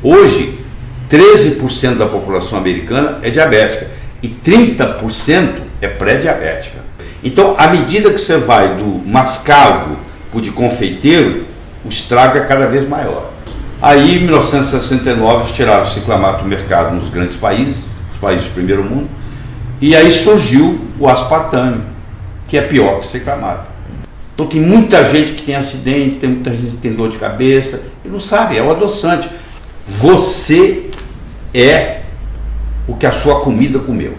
Hoje, 13% da população americana é diabética e 30% é pré-diabética. Então, à medida que você vai do mascavo para o de confeiteiro, o estrago é cada vez maior. Aí, em 1969, eles tiraram o ciclamato do mercado nos grandes países, os países do primeiro mundo, e aí surgiu o aspartame, que é pior que o ciclamato. Então tem muita gente que tem acidente, tem muita gente que tem dor de cabeça, e não sabe, é o adoçante. Você é o que a sua comida comeu.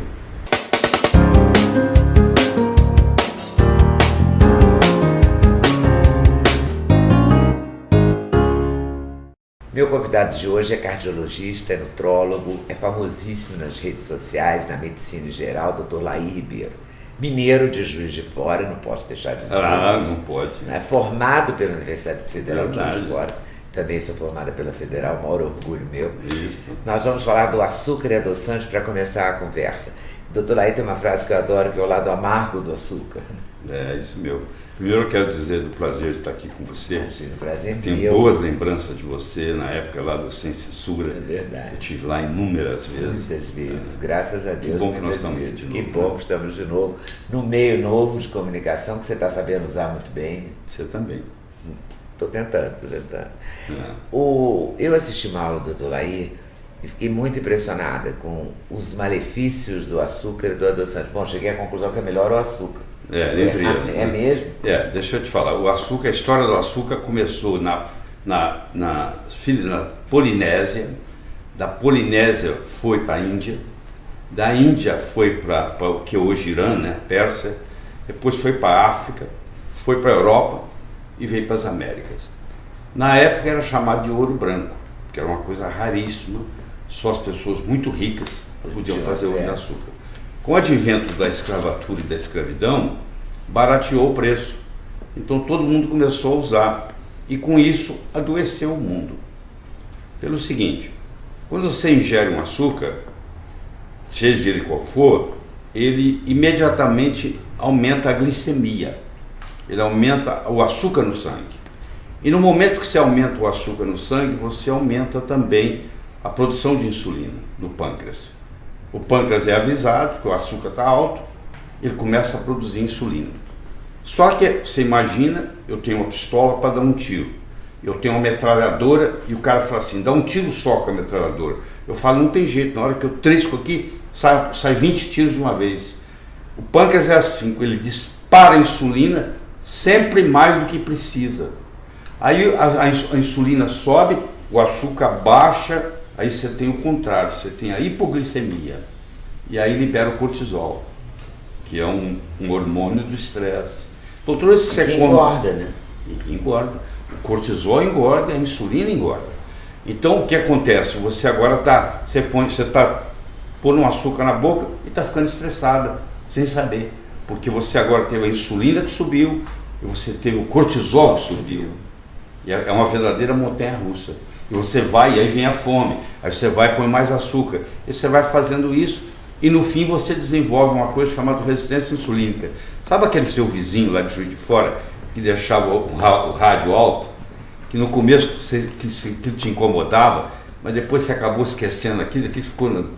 Meu convidado de hoje é cardiologista, é nutrólogo, é famosíssimo nas redes sociais, na medicina em geral, Dr. Laí Ribeiro. Mineiro de Juiz de Fora, não posso deixar de dizer isso. Não pode. É formado pela Universidade Federal de Juiz de Fora, também sou formada pela Federal, maior orgulho meu. Isso. Nós vamos falar do açúcar e adoçante para começar a conversa. Dr. Laí tem uma frase que eu adoro, que é o lado amargo do açúcar. É isso mesmo. Primeiro eu quero dizer do prazer de estar aqui com você. Imagina, o prazer Tenho boas lembranças de você na época lá do Sem Censura. É verdade. Eu estive lá inúmeras vezes. Muitas vezes, graças a Deus. Que bom que nós estamos aqui de novo. Que bom que estamos de novo, num meio novo de comunicação que você está sabendo usar muito bem. Você também. Estou tentando. É. Eu assisti uma aula do Dr. Laí e fiquei muito impressionada com os malefícios do açúcar e do adoçante. Bom, cheguei à conclusão que é melhor o açúcar. É mesmo? Deixa eu te falar. O açúcar, a história do açúcar começou na Polinésia. Da Polinésia foi para a Índia. Da Índia foi para o que é hoje Irã, né? Pérsia. Depois foi para a África. Foi para a Europa e veio para as Américas. Na época era chamado de ouro branco, porque era uma coisa raríssima. Só as pessoas muito ricas podiam fazer ouro de açúcar. Com o advento da escravatura e da escravidão, barateou o preço. Então todo mundo começou a usar. E com isso adoeceu o mundo. Pelo seguinte, quando você ingere um açúcar, seja ele qual for, ele imediatamente aumenta a glicemia. Ele aumenta o açúcar no sangue. E no momento que você aumenta o açúcar no sangue, você aumenta também a produção de insulina no pâncreas. O pâncreas é avisado que o açúcar está alto, ele começa a produzir insulina. Só que, você imagina, eu tenho uma pistola para dar um tiro, eu tenho uma metralhadora e o cara fala assim, dá um tiro só com a metralhadora. Eu falo, não tem jeito, na hora que eu trisco aqui, sai 20 tiros de uma vez. O pâncreas é assim, ele dispara a insulina sempre mais do que precisa. Aí a insulina sobe, o açúcar baixa, aí você tem o contrário, você tem a hipoglicemia. E aí libera o cortisol, que é um hormônio do estresse. Então, tudo isso que você come... engorda, né? E engorda. O cortisol engorda, a insulina engorda. Então, o que acontece? Você agora está pondo um açúcar na boca e está ficando estressada, sem saber. Porque você agora teve a insulina que subiu, e você teve o cortisol que subiu. E é uma verdadeira montanha-russa. E você vai, e aí vem a fome, aí você vai e põe mais açúcar, e você vai fazendo isso, e no fim você desenvolve uma coisa chamada resistência insulínica. Sabe aquele seu vizinho lá de Juiz de Fora, que deixava o rádio alto, que no começo que te incomodava, mas depois você acabou esquecendo aquilo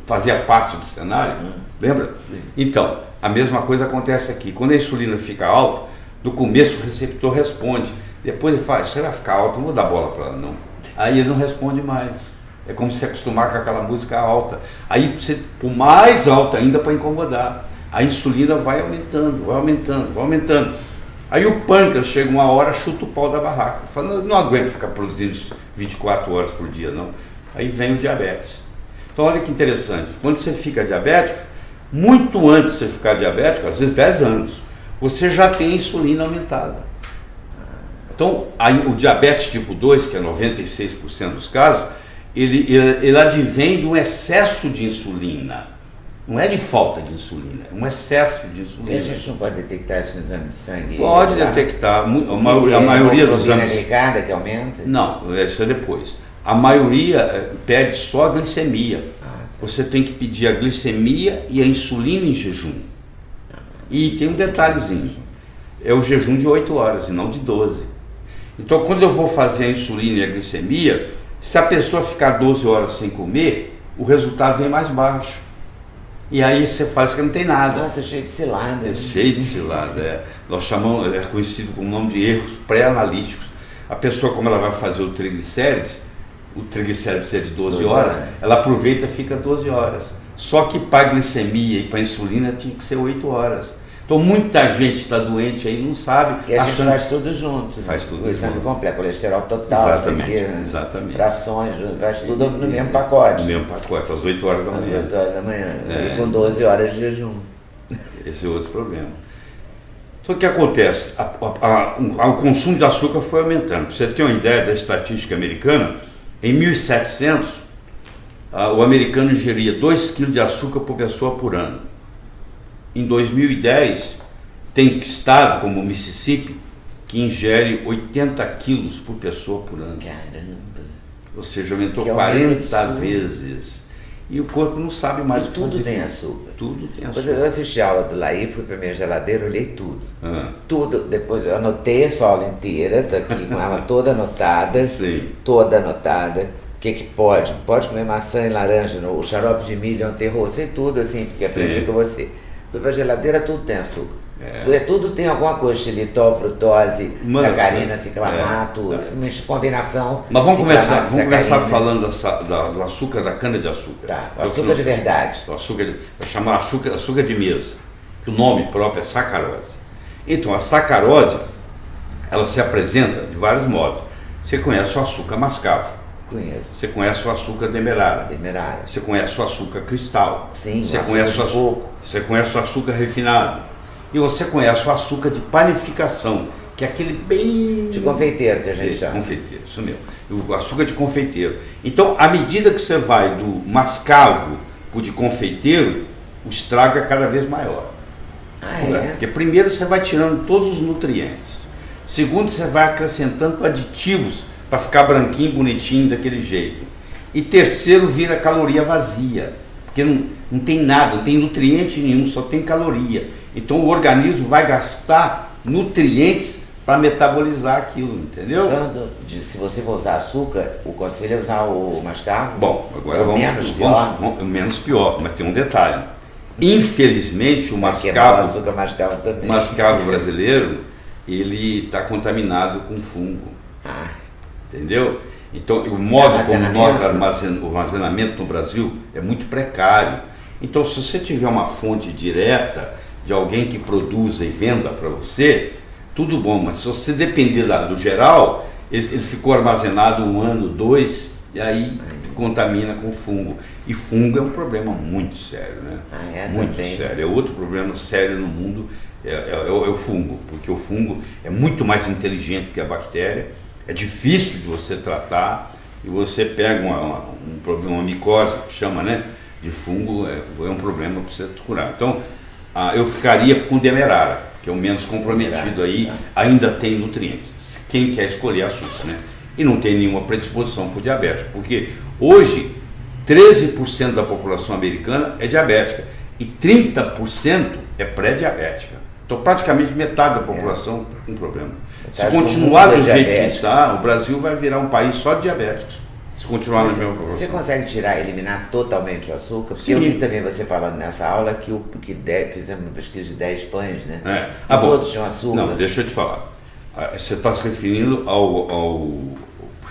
fazia parte do cenário, lembra? Então, a mesma coisa acontece aqui. Quando a insulina fica alta, no começo o receptor responde, depois ele fala, você vai ficar alto, não vou dar bola para ela não. Aí ele não responde mais. É como se acostumar com aquela música alta. Aí você pôr mais alta ainda para incomodar. A insulina vai aumentando, vai aumentando, vai aumentando. Aí o pâncreas chega uma hora, chuta o pau da barraca. Fala, não aguento ficar produzindo 24 horas por dia, não. Aí vem o diabetes. Então olha que interessante. Quando você fica diabético, muito antes de você ficar diabético, às vezes 10 anos, você já tem a insulina aumentada. Então, o diabetes tipo 2, que é 96% dos casos, ele advém de um excesso de insulina. Não é de falta de insulina, é um excesso de insulina. E a gente não pode detectar isso no exame de sangue? Pode detectar. A maioria dos exames... glicada que aumenta? Não, isso é depois. A maioria pede só a glicemia. Você tem que pedir a glicemia e a insulina em jejum. E tem um detalhezinho. É o jejum de 8 horas e não de 12. Então, quando eu vou fazer a insulina e a glicemia, Se a pessoa ficar 12 horas sem comer, o resultado vem mais baixo. E aí você faz que não tem nada. Nossa, cheio de cilada. É cheio de cilada, Nós chamamos, é conhecido como nome de erros pré-analíticos. A pessoa, como ela vai fazer o triglicérides precisa de 12 horas, ela aproveita e fica 12 horas. Só que para a glicemia e para a insulina tinha que ser 8 horas. Então muita gente está doente aí e não sabe. E a gente faz tudo junto. Faz tudo o exame junto. completo, colesterol total, Exatamente. frações, faz tudo no mesmo pacote. No mesmo pacote, às 8 horas da manhã. Às 8 horas da manhã, e com 12 horas de jejum. Esse é outro problema. Então o que acontece? O consumo de açúcar foi aumentando. Para você ter uma ideia da estatística americana, em 1700, o americano ingeria 2 kg de açúcar por pessoa por ano. Em 2010, tem estado como o Mississippi que ingere 80 quilos por pessoa por ano. Caramba! Ou seja, aumentou 40 vezes. E o corpo não sabe mais o que fazer. Tudo tem açúcar. Tudo tem açúcar. Eu assisti a aula do Laí, fui para minha geladeira, olhei tudo. Tudo. Depois eu anotei a sua aula inteira, tá aqui com ela toda anotada. Sim. Toda anotada. O que pode? Pode comer maçã e laranja, o xarope de milho, anterro, sei tudo assim, porque aprendi com você. Fui para a geladeira, tudo tem açúcar. Tudo tem alguma coisa, xilitol, frutose, sacarina, ciclamato, combinação. Mas vamos começar falando do açúcar, da cana-de-açúcar. Tá, o açúcar de verdade. O açúcar, chamar açúcar de mesa, que o nome próprio é sacarose. Então, a sacarose, ela se apresenta de vários modos. Você conhece o açúcar mascavo. Conheço. Você conhece o açúcar demerara. Você conhece o açúcar cristal. Sim, você conhece Você conhece o açúcar refinado. E você conhece o açúcar de panificação, que é aquele bem... De confeiteiro que a gente chama. Confeiteiro, isso mesmo. O açúcar de confeiteiro. Então, à medida que você vai do mascavo para o de confeiteiro, o estrago é cada vez maior. Porque primeiro você vai tirando todos os nutrientes. Segundo, você vai acrescentando aditivos para ficar branquinho, bonitinho, daquele jeito. E terceiro, vira caloria vazia, porque não tem nada, não tem nutriente nenhum, só tem caloria. Então o organismo vai gastar nutrientes para metabolizar aquilo, entendeu? Então, se você for usar açúcar, o conselho é usar o mascavo? Bom, agora vamos menos pior, mas tem um detalhe. Infelizmente o mascavo brasileiro, ele está contaminado com fungo. Entendeu? Então, o modo como nós o armazenamento no Brasil é muito precário. Então, se você tiver uma fonte direta de alguém que produza e venda para você, tudo bom, mas se você depender do geral, ele ficou armazenado 1 ano, 2, e aí contamina com fungo. E fungo é um problema muito sério, né? Muito sério. É outro problema sério no mundo, é o fungo, porque o fungo é muito mais inteligente que a bactéria. É difícil de você tratar, e você pega uma micose, que chama, né, de fungo, é um problema para você curar. Então, eu ficaria com demerara, que é o menos comprometido aí, ainda tem nutrientes. Quem quer escolher açúcar, né? E não tem nenhuma predisposição para o diabético, porque hoje 13% da população americana é diabética e 30% é pré-diabética. Então, praticamente metade da população tem problema. Se continuar do jeito que está, o Brasil vai virar um país só de diabéticos. Se continuar na mesma população. Você consegue eliminar totalmente o açúcar? Porque eu vi também você falando nessa aula que fizemos uma pesquisa de 10 pães, né? Todos tinham açúcar. Não, deixa eu te falar. Você está se referindo ao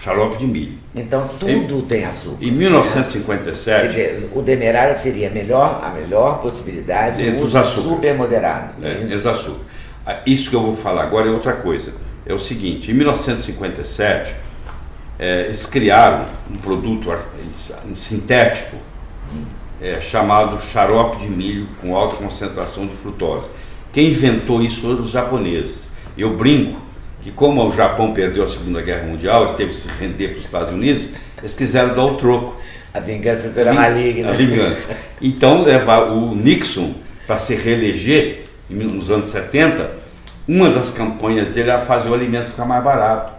xarope de milho. Então tudo tem açúcar. Em 1957... Quer dizer, o demerara seria a melhor possibilidade entre os açúcar super moderado. Entre açúcar. Isso que eu vou falar agora é outra coisa. É o seguinte, em 1957, eles criaram um produto sintético chamado xarope de milho com alta concentração de frutose. Quem inventou isso foram os japoneses. Eu brinco que como o Japão perdeu a Segunda Guerra Mundial, eles teve que se render para os Estados Unidos, eles quiseram dar o troco. A vingança será maligna. A vingança. Então, levar o Nixon para se reeleger, nos anos 70, uma das campanhas dele era fazer o alimento ficar mais barato.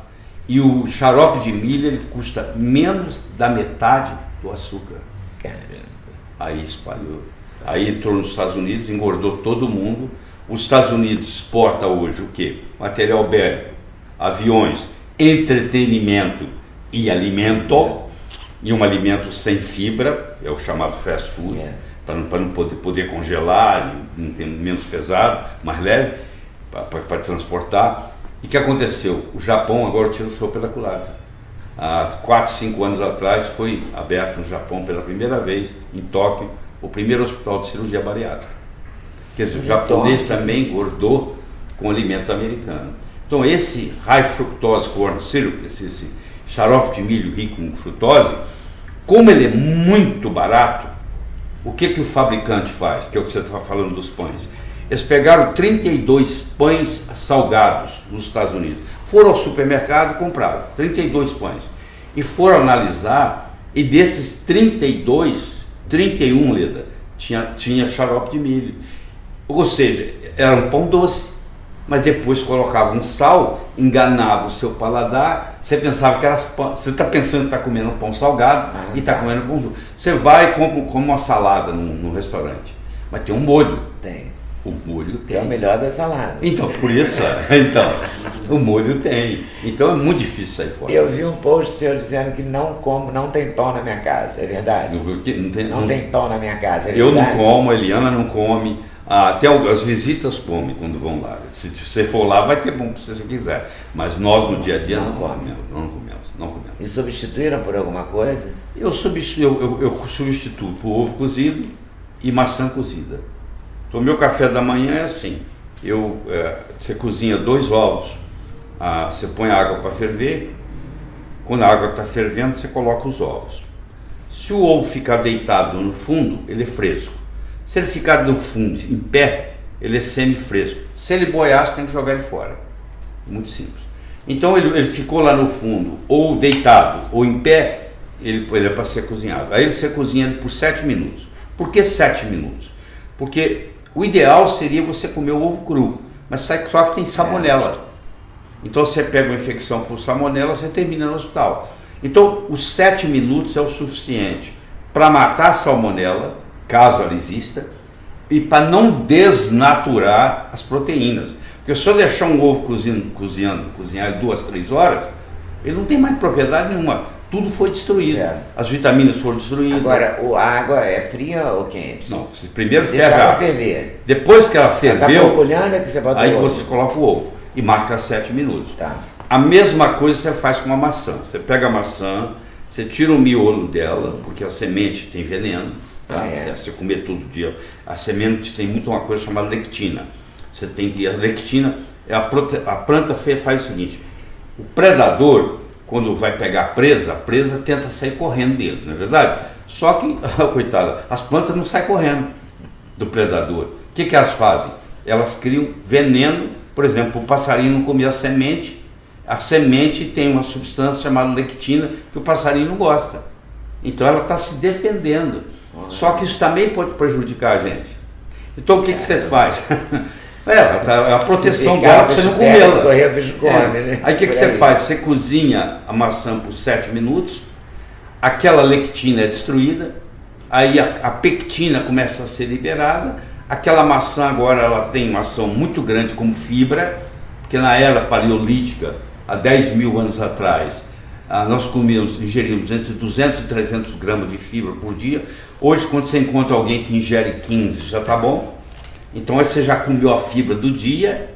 E o xarope de milho, ele custa menos da metade do açúcar. Caramba. Aí espalhou. Aí entrou nos Estados Unidos, engordou todo mundo. Os Estados Unidos exporta hoje o quê? Material bélico, aviões, entretenimento, e alimento, e um alimento sem fibra, é o chamado fast food, para não poder congelar, não ter menos pesado, mais leve, para transportar. E o que aconteceu? O Japão agora tira o seu pela culatra. Há 4, 5 anos atrás foi aberto no Japão pela primeira vez, em Tóquio, o primeiro hospital de cirurgia bariátrica. Quer dizer, o japonês também engordou com alimento americano. Então esse high fructose corn syrup, esse xarope de milho rico em frutose, como ele é muito barato, o que o fabricante faz? Que é o que você estava falando dos pães. Eles pegaram 32 pães salgados nos Estados Unidos, foram ao supermercado e compraram 32 pães. E foram analisar, e desses 32, 31, Leda, tinha xarope de milho. Ou seja, era um pão doce, mas depois colocava um sal, enganava o seu paladar, você pensava que era pão, você está pensando que está comendo um pão salgado e está comendo pão doce. Você vai e come uma salada num restaurante, mas tem um molho. Tem. O molho tem. Que é o melhor da salada. Então, por isso, então, o molho tem. Então é muito difícil sair fora. Eu vi um post seu dizendo que não tem pão na minha casa, é verdade? Não tem pão na minha casa, é verdade? Eu não como, a Eliana não come, até as visitas comem quando vão lá. Se você for lá, vai ter bom se você quiser. Mas nós, no dia a dia, não comemos. E substituíram por alguma coisa? Eu substituo por ovo cozido e maçã cozida. Então, o meu café da manhã é assim, você cozinha 2 ovos, você põe a água para ferver, quando a água está fervendo, você coloca os ovos. Se o ovo ficar deitado no fundo, ele é fresco. Se ele ficar no fundo, em pé, ele é semi-fresco. Se ele boiar, você tem que jogar ele fora. Muito simples. Então, ele ficou lá no fundo, ou deitado, ou em pé, ele é para ser cozinhado. Aí você cozinha ele por 7 minutos. Por que 7 minutos? Porque o ideal seria você comer o ovo cru, mas só que tem salmonela. Então você pega uma infecção por salmonela, você termina no hospital. Então os 7 minutos é o suficiente para matar a salmonela, caso ela exista, e para não desnaturar as proteínas. Porque se eu deixar um ovo cozinhar 2, 3 horas, ele não tem mais propriedade nenhuma. Tudo foi destruído. As vitaminas foram destruídas. Agora, a água é fria ou quente? Não, você primeiro ferve. Ferver. Depois que ela ferveu, tá borbulhando, é que você bota aí o ovo. você coloca o ovo e marca 7 minutos. Tá. A mesma coisa você faz com a maçã. Você pega a maçã, você tira o miolo dela, porque a semente tem veneno. Tá? Você comer todo dia. A semente tem muito uma coisa chamada lectina. Você tem que... A lectina, a planta faz o seguinte, o predador, quando vai pegar a presa tenta sair correndo dele, não é verdade? Só que, coitada, as plantas não saem correndo do predador. O que elas fazem? Elas criam veneno, por exemplo, o passarinho não comer a semente tem uma substância chamada lectina que o passarinho não gosta. Então ela está se defendendo. Só que isso também pode prejudicar a gente. Então o que você faz? É a proteção dela para você não comê-la. Aí o que você faz? Você cozinha a maçã por 7 minutos, aquela lectina é destruída, aí a pectina começa a ser liberada, aquela maçã agora ela tem uma ação muito grande como fibra, porque na era paleolítica, há 10 mil anos atrás, nós ingeríamos entre 200 e 300 gramas de fibra por dia. Hoje, quando você encontra alguém que ingere 15, já está bom. Então aí você já comeu a fibra do dia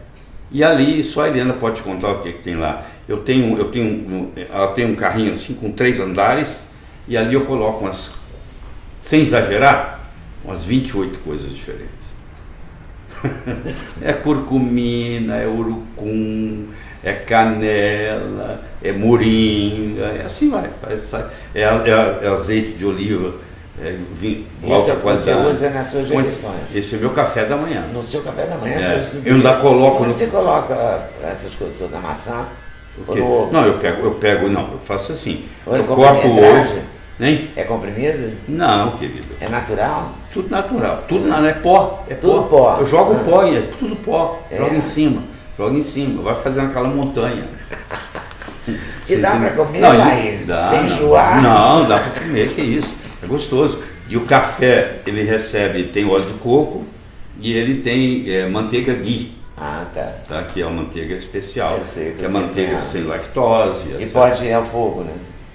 e ali só a Helena pode te contar o que tem lá. Ela tem um carrinho assim com 3 andares e ali eu coloco sem exagerar, umas 28 coisas diferentes. É curcumina, é urucum, é canela, é moringa, é assim vai. É azeite de oliva. Alta qualidade. Você usa nas suas refeições. Esse é o meu café da manhã. No seu café da manhã? Eu ainda coloco. Você coloca essas coisas todas na maçã? Ou no ovo? Não, eu faço assim. Eu corto o ovo. Hein? É comprimido? Não, querido. É natural? Tudo natural. Tudo não é pó. É tudo pó. Eu jogo pó e é tudo pó. Joga em cima. Vai fazendo aquela montanha. E dá para comer lá sem enjoar? Não, dá para comer, que isso. É gostoso. E o café, ele tem óleo de coco e ele tem manteiga ghee. Tá. Que é uma manteiga especial. Eu sei, que é manteiga sem lactose. E pode ir ao fogo, né?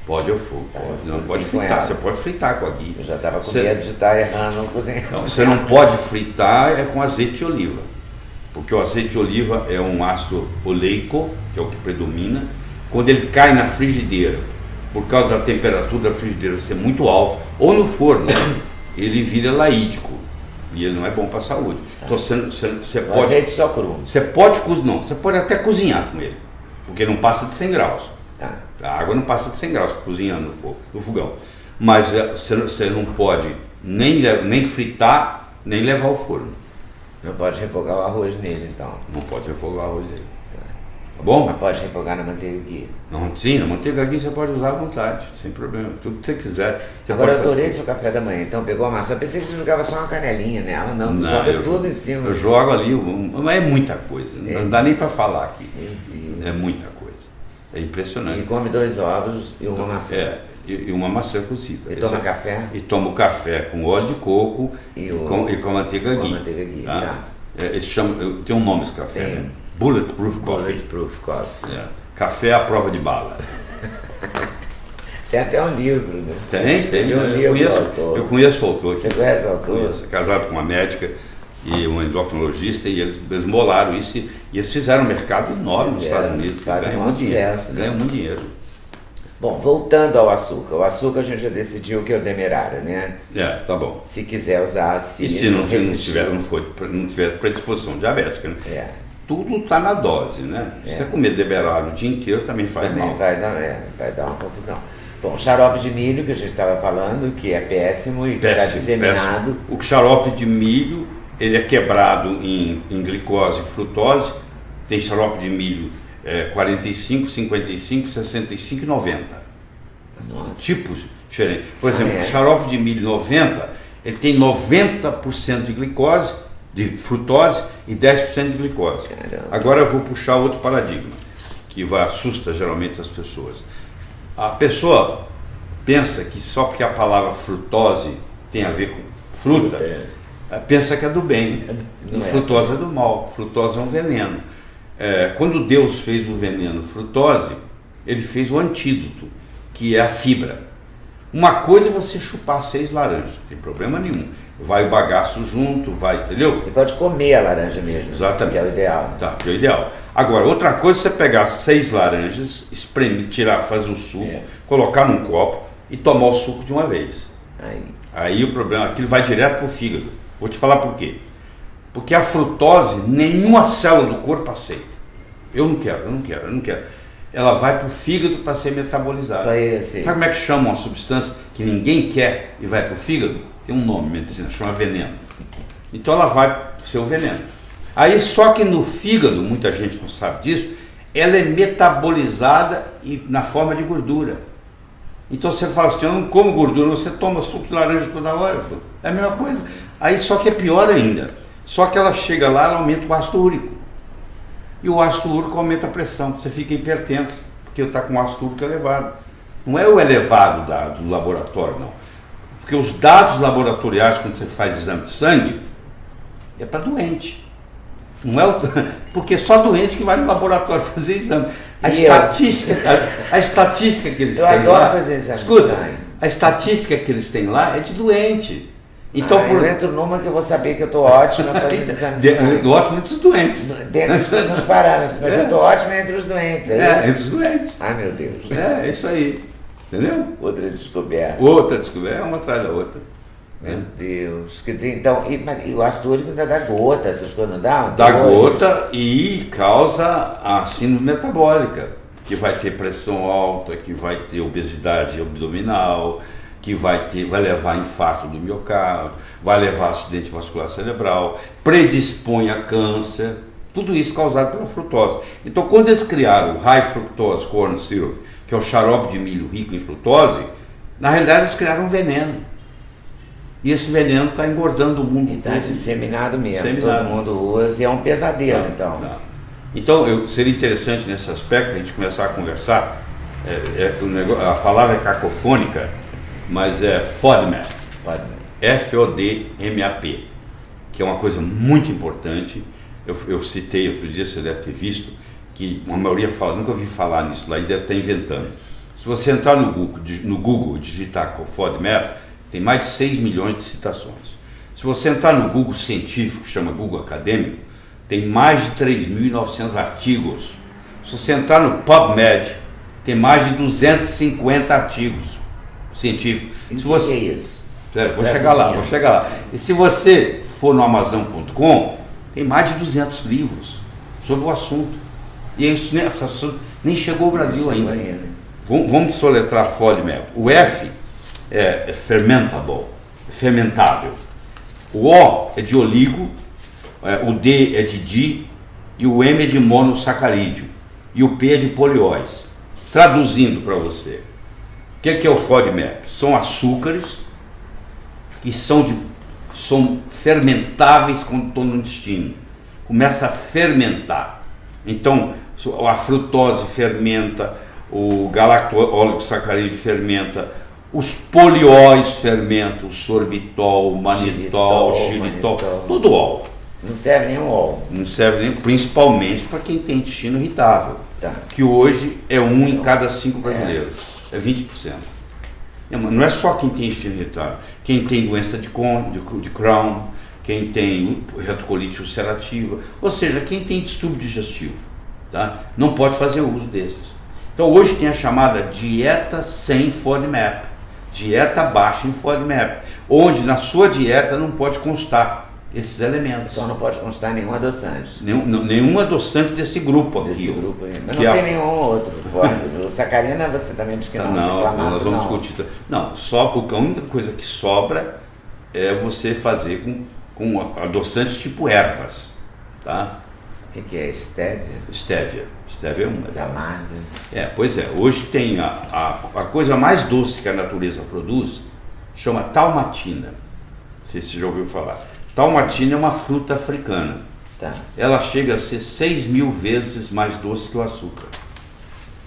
Pode ao fogo, pode. Não pode fritar, você pode fritar com a guia. Eu já estava com medo de estar errando no cozinhão. Você não pode fritar com azeite de oliva, porque o azeite de oliva é um ácido oleico, que é o que predomina. Quando ele cai na frigideira, por causa da temperatura da frigideira ser muito alta, ou no forno, ele vira laídico. E ele não é bom para a saúde. Então você pode. Azeite só cru. Você pode cozinhar, não, você pode até cozinhar com ele, porque não passa de 100 graus. Tá. A água não passa de 100 graus cozinhando no fogão. Mas você não pode nem fritar, nem levar ao forno. Não pode refogar o arroz nele, então. Não pode refogar o arroz dele. Tá bom? Mas pode refogar na manteiga aqui. Não, sim, na manteiga aqui você pode usar à vontade, sem problema. Tudo que você quiser. Você Agora eu pode adorei seu café da manhã, então pegou a maçã. Eu pensei que você jogava só uma canelinha nela, não, você joga tudo em cima. Eu jogo ali, mas é muita coisa, não dá nem para falar aqui. É muita coisa. É impressionante. E come 2 ovos e uma maçã. E uma maçã cozida. E toma café? E tomo café com óleo de coco e com manteiga ghee. Com manteiga ghee, tá. Tem um nome esse café, Tem. né? Bulletproof Coffee. Bulletproof Coffee. Café à prova de bala. Tem até um livro, né? Tem. Eu conheço o autor. Você conhece o autor? Conheço. Casado com uma médica e um endocrinologista, e eles bolaram isso e eles fizeram um mercado enorme nos Estados Unidos. Ganham muito dinheiro. Ganham muito dinheiro. Bom, voltando ao açúcar. O açúcar a gente já decidiu que é o demerário, né? Tá bom. Se quiser usar, e se não tiver predisposição diabética, né? Tudo está na dose, né? Se você comer demerara o dia inteiro também faz mal. Vai dar uma confusão. Bom, xarope de milho, que a gente estava falando, que é péssimo e que está disseminado. Péssimo. O xarope de milho, ele é quebrado em glicose e frutose. Tem xarope de milho 45, 55, 65 e 90. Nossa. Tipos diferentes. Por exemplo, o xarope de milho 90, ele tem 90% de glicose, de frutose e 10% de glicose. Caramba. Agora eu vou puxar outro paradigma, que assusta geralmente as pessoas. A pessoa pensa que só porque a palavra frutose tem a ver com fruta, pensa que é do bem. E frutose é do mal. Frutose é um veneno. Quando Deus fez o veneno frutose, ele fez o antídoto, que é a fibra. Uma coisa é você chupar 6 laranjas, não tem problema nenhum. Vai o bagaço junto, entendeu? E pode comer a laranja mesmo. Exatamente. Que é o ideal. Tá, que é o ideal. Agora, outra coisa é você pegar 6 laranjas, espremer, fazer o suco, colocar num copo e tomar o suco de uma vez. Aí o problema, aquilo vai direto pro fígado. Vou te falar por quê. Porque a frutose, nenhuma célula do corpo aceita. Eu não quero. Ela vai pro fígado para ser metabolizada. Só ele aceita. Sabe como é que chama uma substância que ninguém quer e vai pro fígado? Tem um nome, medicina, chama veneno. Então ela vai pro seu veneno. Aí só que no fígado, muita gente não sabe disso, ela é metabolizada na forma de gordura. Então você fala assim, eu não como gordura, você toma suco de laranja toda hora. É a mesma coisa. Aí só que é pior ainda. Só que ela chega lá, ela aumenta o ácido úrico. E o ácido úrico aumenta a pressão, você fica hipertenso, porque está com o ácido úrico elevado. Não é o elevado do laboratório, não. Porque os dados laboratoriais, quando você faz exame de sangue, é para doente. Não é porque só doente que vai no laboratório fazer exame. A estatística que eles têm lá. Fazer exame escuta, a estatística que eles têm lá é de doente. Então, eu entro numa que eu vou saber que eu estou ótima fazendo exame de sangue. Ótimo entre os doentes. Dentro dos parâmetros, mas eu estou ótima entre os doentes. Entre os doentes. Ai, meu Deus. É isso aí. Entendeu? Outra descoberta. Uma atrás da outra. Meu Deus. Quer dizer, então, e o ácido úrico ainda dá gota, essas coisas não dá? Dá gota e causa a síndrome metabólica, que vai ter pressão alta, que vai ter obesidade abdominal, que vai levar a infarto do miocárdio, vai levar a acidente vascular cerebral, predispõe a câncer, tudo isso causado pela frutose. Então, quando eles criaram o High Fructose Corn Syrup, que é o xarope de milho rico em frutose, na realidade eles criaram um veneno. E esse veneno está engordando o mundo todo. Está disseminado mesmo, todo mundo usa e é um pesadelo, então. Não. Então, seria interessante nesse aspecto a gente começar a conversar. A palavra é cacofônica, mas é FODMAP. FODMAP, que é uma coisa muito importante. Eu citei outro dia, você deve ter visto, que a maioria fala, nunca ouvi falar nisso lá e deve estar inventando. Se você entrar no Google e digitar FODMAP, tem mais de 6 milhões de citações. Se você entrar no Google científico, que chama Google Acadêmico, tem mais de 3.900 artigos. Se você entrar no PubMed, tem mais de 250 artigos científicos. E se você... que é isso? Vou chegar lá. E se você for no Amazon.com, tem mais de 200 livros sobre o assunto. E esse assunto nem chegou ao Brasil ainda. Vamos soletrar FODMAP. O F é fermentable, fermentável. O O é de oligo, o D é de di e o M é de monossacarídeo e o P é de polióis. Traduzindo para você, o que é o FODMAP? São açúcares que são fermentáveis quando estão no intestino. Começa a fermentar. Então, a frutose fermenta, o galacto-oligosacarídeo fermenta, os polióis fermentam, o sorbitol, o manitol, o xilitol, tudo óleo. Não serve nem o óleo. Não serve nem, principalmente para quem tem intestino irritável, que hoje é 1 em cada 5 brasileiros, é 20%. Não é só quem tem intestino irritável, quem tem doença de Crohn, quem tem retocolite ulcerativa, ou seja, quem tem distúrbio digestivo, tá? Não pode fazer uso desses. Então hoje tem a chamada dieta sem FODMAP, dieta baixa em FODMAP, onde na sua dieta não pode constar esses elementos. Só não pode constar nenhum adoçante. Nenhum adoçante desse grupo aqui. Desse grupo aí. Mas não tem nenhum outro. O sacarina você também diz que não. Não, nós vamos discutir. Não, só porque a única coisa que sobra é você fazer com adoçantes tipo ervas, tá? O que é stevia? Stevia é uma delas. Amarga. Pois é. Hoje tem a coisa mais doce que a natureza produz, chama talmatina. Não sei se você já ouviu falar. Talmatina é uma fruta africana. Tá. Ela chega a ser 6.000 vezes mais doce que o açúcar.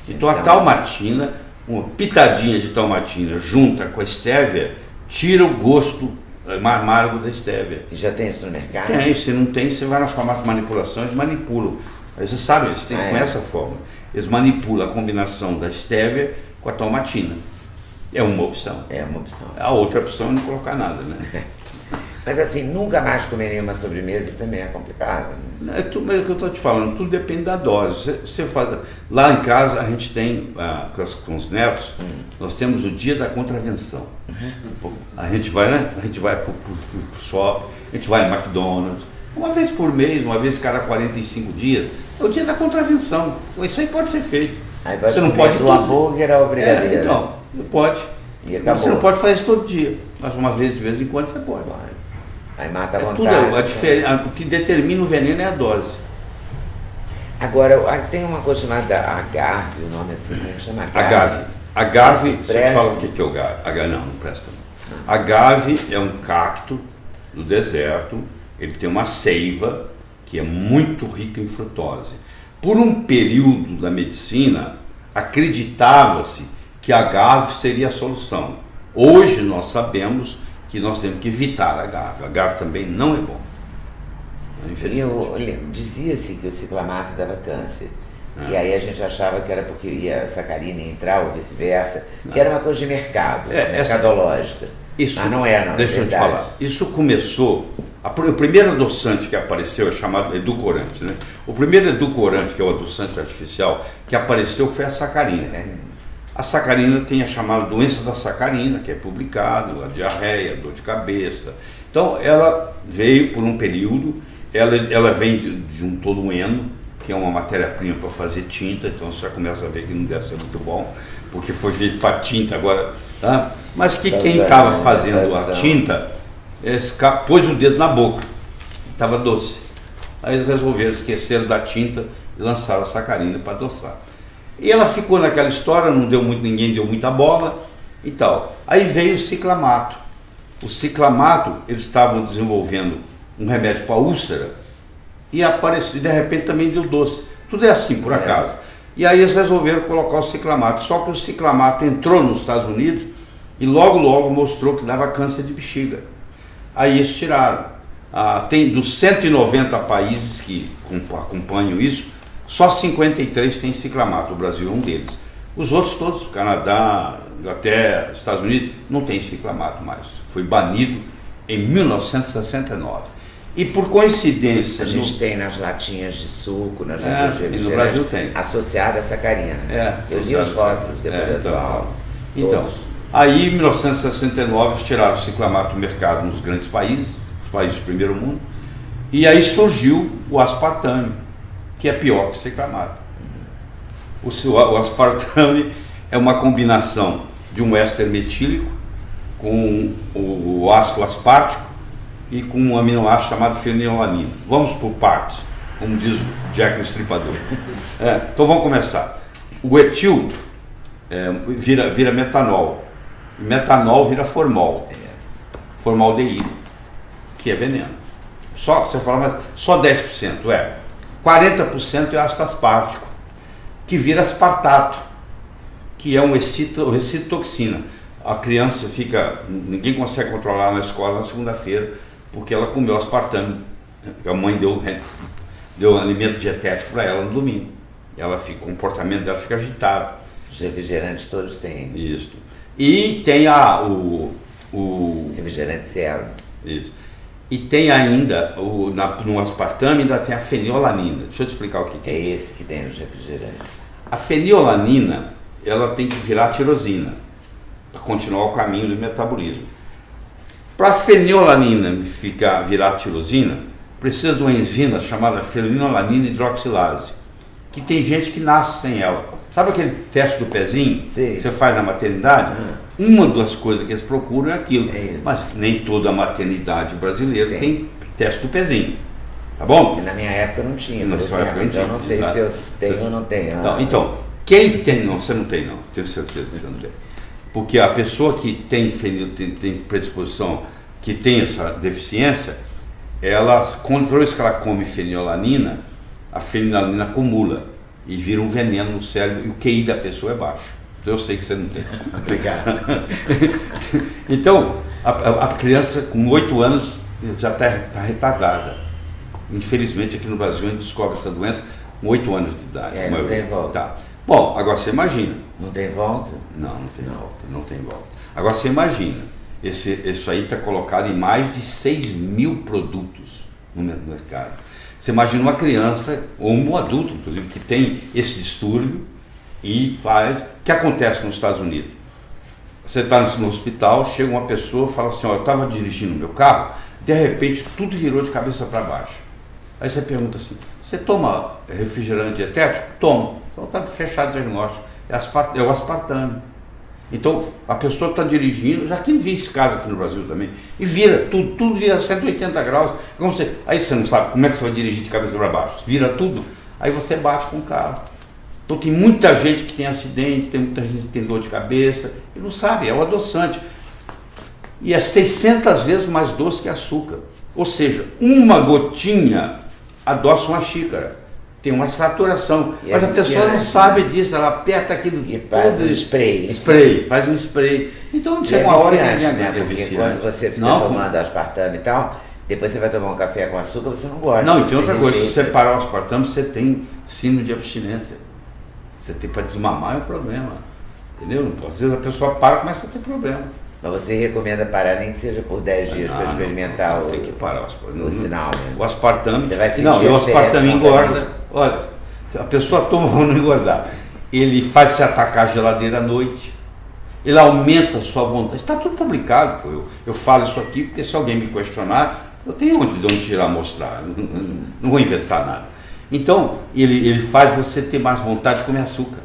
Então a talmatina, uma pitadinha de talmatina junta com a stevia, tira o gosto amargo da stevia. E já tem isso no mercado? Tem, se não tem, você vai na farmácia de manipulação, eles manipulam. Aí você sabe, eles têm com essa forma. Eles manipulam a combinação da stevia com a talmatina. É uma opção. É uma opção. A outra opção é não colocar nada, né? Mas assim, nunca mais comer nenhuma sobremesa também é complicado. É tudo, mas é o que eu estou te falando, tudo depende da dose. Você faz, lá em casa a gente tem, com os netos, nós temos o dia da contravenção. A gente vai, né? A gente vai pro shopping, a gente vai no McDonald's, uma vez por mês, uma vez cada 45 dias, é o dia da contravenção. Isso aí pode ser feito. Aí vai você não pode do hambúrguer ao brigadeiro. Então, pode. E acabou. Você não pode fazer isso todo dia, mas uma vez de vez em quando você pode. Aí mata a vontade. Tudo, o que determina o veneno é a dose. Agora, tem uma coisa chamada agave, o nome assim, como é que chama? Agave, você fala o que é o agave? Não presta não. Agave é um cacto do deserto, ele tem uma seiva que é muito rica em frutose. Por um período da medicina, acreditava-se que agave seria a solução. Hoje nós sabemos que nós temos que evitar a agave. A agave também não é bom. Dizia-se que o ciclamato dava câncer. E aí a gente achava que era porque ia a sacarina entrar ou vice-versa, que era uma coisa de mercado, mercadológica. Isso, mas não é, não. Deixa eu te falar. Isso começou... O primeiro adoçante que apareceu é chamado edulcorante, né? O primeiro edulcorante, que é o adoçante artificial, que apareceu foi a sacarina. A sacarina tem a chamada doença da sacarina, que é publicado, a diarreia, a dor de cabeça. Então, ela veio por um período, ela vem de um tolueno, que é uma matéria-prima para fazer tinta, então você já começa a ver que não deve ser muito bom, porque foi feito para tinta agora, tá? Mas que quem estava fazendo a tinta, pôs o dedo na boca, estava doce. Aí eles resolveram, esqueceram da tinta e lançaram a sacarina para adoçar. E ela ficou naquela história, ninguém deu muita bola e tal. Aí veio o ciclamato. O ciclamato, eles estavam desenvolvendo um remédio para úlcera e apareceu, de repente também deu doce. Tudo é assim, por acaso. E aí eles resolveram colocar o ciclamato. Só que o ciclamato entrou nos Estados Unidos e logo mostrou que dava câncer de bexiga. Aí eles tiraram. Tem dos 190 países que acompanham isso, só 53 tem ciclamato, o Brasil é um deles. Os outros todos, Canadá, Inglaterra, Estados Unidos, não tem ciclamato mais. Foi banido em 1969. E por coincidência... A gente tem nas latinhas de suco, nas latinhas de refrigerante, no Brasil tem. Associada a sacarina. Eu li os rótulos depois da sua aula. Então, aí em 1969 eles tiraram o ciclamato do mercado nos grandes países, os países do primeiro mundo, e aí surgiu o aspartame, que é pior que o ciclamato. O aspartame é uma combinação de um éster metílico com o ácido aspartico e com um aminoácido chamado fenilalanina. Vamos por partes, como diz o Jack o Estripador. Então vamos começar. O etil vira metanol. E metanol vira formol. Formaldeído, que é veneno. Você fala, mas só 10%. 40% é ácido aspartico, que vira aspartato, que é uma excitotoxina. A criança ninguém consegue controlar na escola na segunda-feira, porque ela comeu aspartame. A mãe deu alimento dietético para ela no domingo. O comportamento dela fica agitado. Os refrigerantes todos têm. Isso. E tem o refrigerante zero. Isso. E tem ainda, no aspartame, ainda tem a fenilalanina. Deixa eu te explicar o que é isso. É esse que tem nos refrigerantes. A fenilalanina, ela tem que virar tirosina, para continuar o caminho do metabolismo. Para a fenilalanina virar tirosina, precisa de uma enzima chamada fenilalanina hidroxilase, que tem gente que nasce sem ela. Sabe aquele teste do pezinho que você faz na maternidade? Uma das coisas que eles procuram é aquilo. Mas nem toda maternidade brasileira tem teste do pezinho. Tá bom? E na minha época não tinha. Na sua época não tinha. Eu não sei se eu tenho ou não tenho. Então, quem tem... Não, você não tem não. Tenho certeza que você não tem. Porque a pessoa que tem predisposição, que tem essa deficiência, toda vez que ela come fenilalanina, a fenilalanina acumula e vira um veneno no cérebro, e o QI da pessoa é baixo. Então eu sei que você não tem. Obrigado. Então, a criança com 8 anos já está retardada. Infelizmente aqui no Brasil a gente descobre essa doença com 8 anos de idade. Não tem volta. Tá. Bom, agora você imagina. Não tem volta? Não tem volta, não tem volta. Agora você imagina, isso aí está colocado em mais de 6.000 produtos no mercado. Você imagina uma criança, ou um adulto, inclusive, que tem esse distúrbio e faz... O que acontece nos Estados Unidos? Você está no hospital, chega uma pessoa e fala assim, eu estava dirigindo o meu carro, de repente tudo virou de cabeça para baixo. Aí você pergunta assim, você toma refrigerante dietético? Tomo. Então está fechado o diagnóstico. É o aspartame. Então a pessoa está dirigindo, já que vi esse caso aqui no Brasil também, e vira, tudo vira 180 graus. Aí você não sabe como é que você vai dirigir de cabeça para baixo. Vira tudo, aí você bate com o carro. Então tem muita gente que tem acidente, tem muita gente que tem dor de cabeça, e não sabe, é o adoçante. E é 600 vezes mais doce que açúcar. Ou seja, uma gotinha adoça uma xícara. Tem uma saturação. Mas a pessoa não sabe disso, ela aperta aquilo e faz tudo. Um spray. Faz um spray. Então chega uma hora que é viciante. Quando você fica tomando aspartame e tal, depois você vai tomar um café com açúcar, você não gosta. Não, e tem outra coisa, se você parar o aspartame, você tem síndrome de abstinência. Você tem para desmamar é um problema. Entendeu? Às vezes a pessoa para e começa a ter problema. Mas você recomenda parar nem que seja por 10 dias para experimentar tem que parar o aspartame. O sinal. Né? O aspartame. Você vai sentir o aspartame engorda. Olha, a pessoa toma para não engordar. Ele faz se atacar a geladeira à noite. Ele aumenta a sua vontade. Está tudo publicado. Eu falo isso aqui porque se alguém me questionar, eu tenho de onde tirar, mostrar. Não vou inventar nada. Então, ele faz você ter mais vontade de comer açúcar.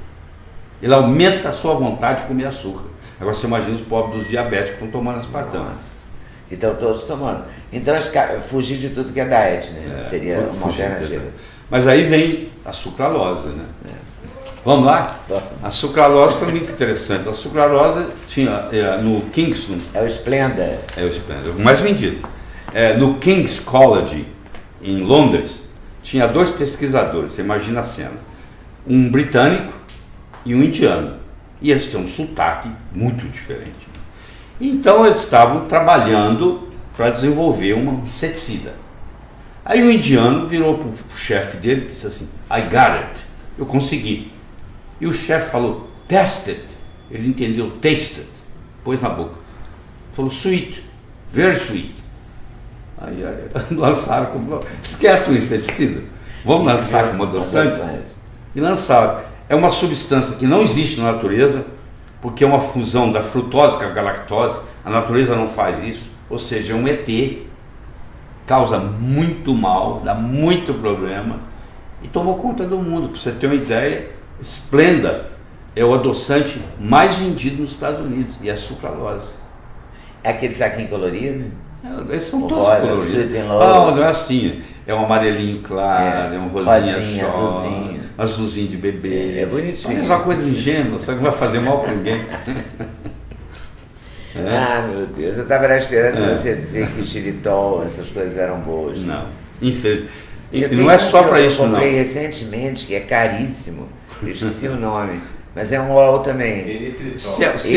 Ele aumenta a sua vontade de comer açúcar. Agora você imagina os pobres dos diabéticos que estão tomando aspartame. Então todos tomando. Então fugir de tudo que é diet, né? Seria uma alternativa. Mas aí vem a sucralose, né? Vamos lá? A sucralose foi muito interessante. A sucralose tinha no Kingston... É o Splenda. É o Splenda, o mais vendido. No King's College, em Londres, tinha 2 pesquisadores, você imagina a cena. Um britânico e um indiano. E eles têm um sotaque muito diferente. Então eles estavam trabalhando para desenvolver um inseticida. Aí o indiano virou para o chefe dele e disse assim, I got it, eu consegui. E o chefe falou, tested, ele entendeu tasted, pôs na boca. Falou sweet, very sweet. Aí lançaram como... Esquece o inseticida. Vamos lançar como adoçante? E lançaram. É uma substância que não existe na natureza, porque é uma fusão da frutose com a galactose. A natureza não faz isso. Ou seja, é um ET. Causa muito mal, dá muito problema. E tomou conta do mundo. Para você ter uma ideia, Splenda é o adoçante mais vendido nos Estados Unidos. E é sucralose. É aquele saquinho colorido? Eles são todos coloridos. Não é assim. É um amarelinho claro, é um rosinha azulzinho. Azulzinho de bebê. É bonitinho. É uma coisa ingênua, só que não vai fazer mal para ninguém. Ah, meu Deus, eu estava na esperança de você dizer que xilitol, essas coisas eram boas. Não, infelizmente. E não é só para isso, não. Eu comprei recentemente, que é caríssimo, eu esqueci o nome, mas é um ol também. Eritritol. Se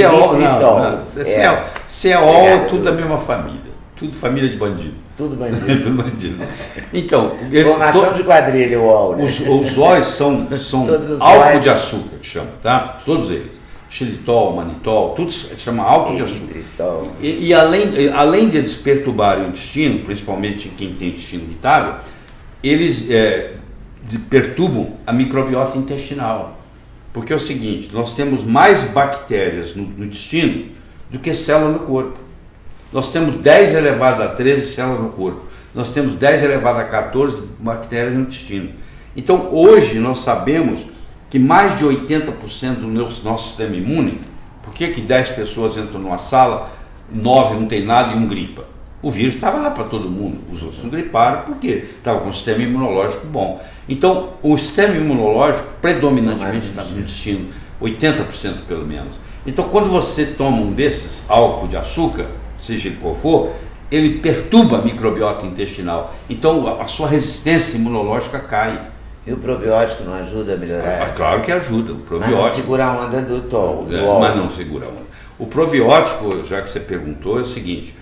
é ol, tudo da mesma família. Tudo família de bandido. Tudo bandido. Tudo bandido. Então, formação de quadrilha, o ol. Né? Os óis são álcool de açúcar, que chama, tá? Todos eles. Xilitol, manitol, tudo se chama álcool de açúcar. E além deles perturbarem o intestino, principalmente quem tem intestino irritável, eles perturbam a microbiota intestinal. Porque é o seguinte, nós temos mais bactérias no intestino do que células no corpo. Nós temos 10 elevado a 13 células no corpo. Nós temos 10 elevado a 14 bactérias no intestino. Então, hoje, nós sabemos que mais de 80% do nosso sistema imune, por que 10 pessoas entram numa sala, 9 não tem nada e 1 gripa? O vírus estava lá para todo mundo, os outros não griparam porque estava com o sistema imunológico bom. Então, o sistema imunológico predominantemente está no intestino, 80% pelo menos. Então, quando você toma um desses, álcool de açúcar, seja ele qual for, ele perturba a microbiota intestinal. Então, a sua resistência imunológica cai. E o probiótico não ajuda a melhorar? Claro que ajuda. O probiótico, mas não segura a onda do tol. Mas não segura a onda. O probiótico, já que você perguntou, é o seguinte: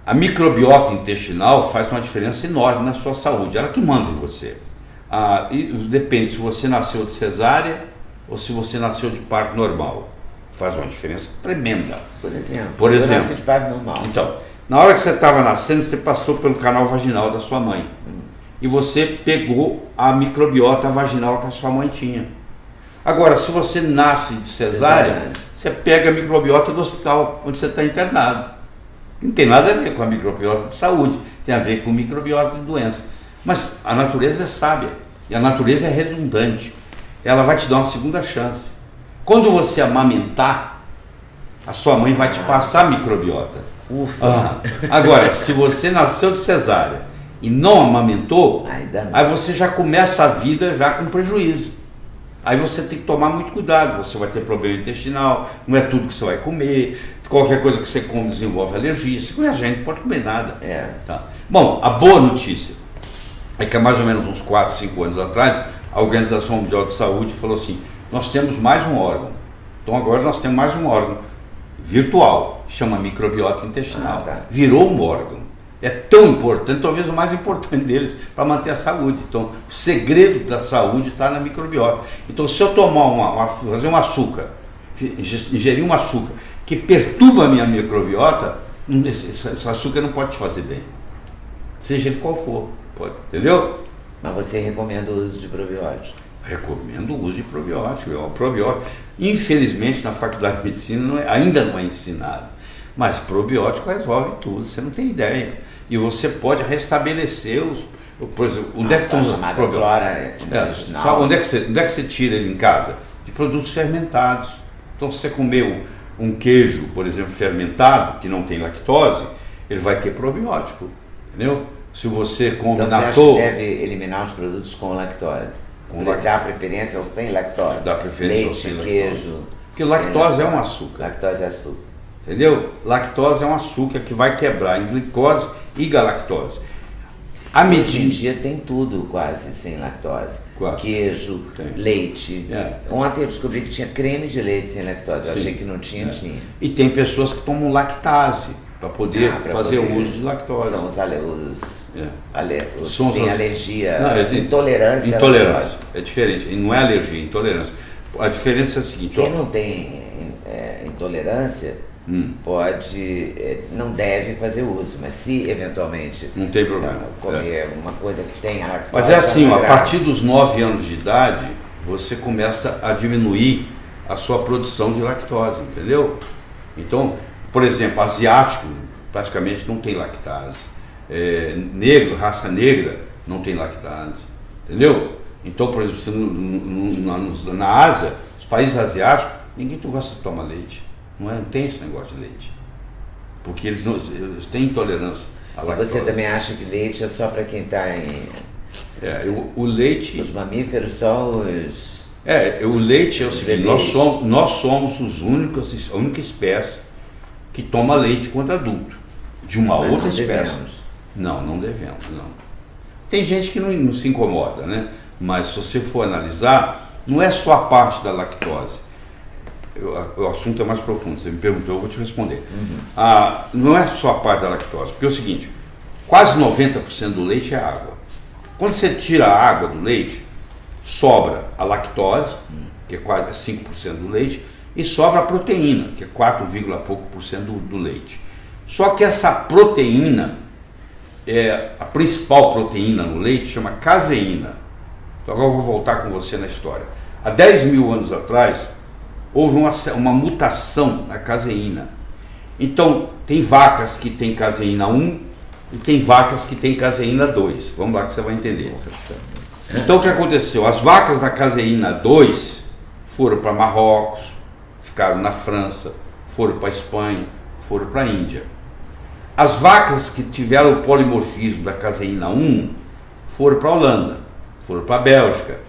a microbiota intestinal faz uma diferença enorme na sua saúde. Ela que manda em você. E depende se você nasceu de cesárea ou se você nasceu de parto normal. Faz uma diferença tremenda. Por exemplo, eu nasci de parto normal. Então, na hora que você estava nascendo, você passou pelo canal vaginal da sua mãe. E você pegou a microbiota vaginal que a sua mãe tinha. Agora, se você nasce de cesárea, você pega a microbiota do hospital onde você está internado. Não tem nada a ver com a microbiota de saúde, tem a ver com microbiota de doença. Mas a natureza é sábia e a natureza é redundante. Ela vai te dar uma segunda chance. Quando você amamentar, a sua mãe vai te passar a microbiota. Ufa! Agora, se você nasceu de cesárea e não amamentou, aí você já começa a vida já com prejuízo. Aí você tem que tomar muito cuidado, você vai ter problema intestinal, não é tudo que você vai comer, qualquer coisa que você come desenvolve alergia, você conhece gente, não pode comer nada. Tá. Bom, a boa notícia é que há mais ou menos uns 4, 5 anos atrás, a Organização Mundial de Saúde falou assim: nós temos mais um órgão. Então agora nós temos mais um órgão virtual, chama microbiota intestinal. Virou um órgão. É tão importante, talvez o mais importante deles, para manter a saúde. Então, o segredo da saúde está na microbiota. Então, se eu tomar fazer um açúcar, ingerir um açúcar que perturba a minha microbiota, esse açúcar não pode te fazer bem. Seja ele qual for, pode, entendeu? Mas você recomenda o uso de probiótico? Recomendo o uso de probiótico. O probiótico, infelizmente, na faculdade de medicina ainda não é ensinado. Mas probiótico resolve tudo, você não tem ideia. E você pode restabelecer por exemplo, onde é que estão os probióticos? Onde é que você tira ele em casa? De produtos fermentados. Então, se você comer um queijo, por exemplo, fermentado, que não tem lactose, ele vai ter probiótico, entendeu? Se você come então, você acha que deve eliminar os produtos com lactose? Dá preferência ao sem lactose? Dá preferência ao sem lactose. Queijo. Porque lactose é um açúcar. Lactose é açúcar. Entendeu? Lactose é um açúcar que vai quebrar em glicose e galactose. Hoje em dia tem tudo quase sem lactose. Quase. Queijo, leite. Ontem eu descobri que tinha creme de leite sem lactose. Eu achei que não tinha, tinha. E tem pessoas que tomam lactase para poder fazer o uso de lactose. São os têm alergia, intolerância. Intolerância. É diferente. Não é alergia, é intolerância. A diferença é a seguinte... Quem não tem intolerância não deve fazer uso, mas se eventualmente não tem problema comer uma coisa que tem lactose... Mas é assim, a partir dos 9 anos de idade, você começa a diminuir a sua produção de lactose, entendeu? Então, por exemplo, asiático praticamente não tem lactase, negro, raça negra, não tem lactase, entendeu? Então, por exemplo, na Ásia, os países asiáticos, ninguém gosta de tomar leite. Não tem esse negócio de leite. Porque eles têm intolerância à lactose. Você também acha que leite é só para quem está em... o leite... Os mamíferos são os... o leite é o seguinte, nós somos a única espécie que toma leite quando adulto. De uma outra espécie. Não devemos, não. Tem gente que não se incomoda, né? Mas se você for analisar, não é só a parte da lactose. O assunto é mais profundo, você me perguntou, eu vou te responder. Não é só a parte da lactose, porque é o seguinte, quase 90% do leite é água. Quando você tira a água do leite, sobra a lactose, que é quase 5% do leite, e sobra a proteína, que é 4, pouco por cento do leite. Só que essa proteína, a principal proteína no leite, chama caseína. Então agora eu vou voltar com você na história. Há 10 mil anos atrás, houve uma mutação na caseína. Então, tem vacas que têm caseína 1 e tem vacas que têm caseína 2. Vamos lá que você vai entender. Então, o que aconteceu? As vacas da caseína 2 foram para Marrocos, ficaram na França, foram para a Espanha, foram para a Índia. As vacas que tiveram o polimorfismo da caseína 1 foram para a Holanda, foram para a Bélgica.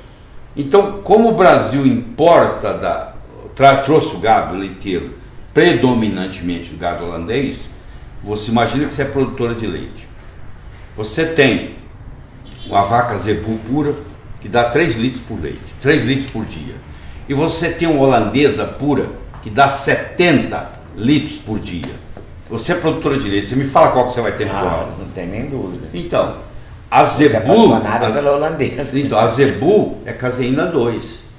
Então, como o Brasil importa trouxe o gado leiteiro, predominantemente o gado holandês, você imagina que você é produtora de leite. Você tem uma vaca zebu pura, que dá 3 litros por leite, 3 litros por dia. E você tem uma holandesa pura, que dá 70 litros por dia. Você é produtora de leite, você me fala qual que você vai ter no curral. Não tem nem dúvida. Então, a zebu... pela holandesa. Então, a zebu é caseína 2.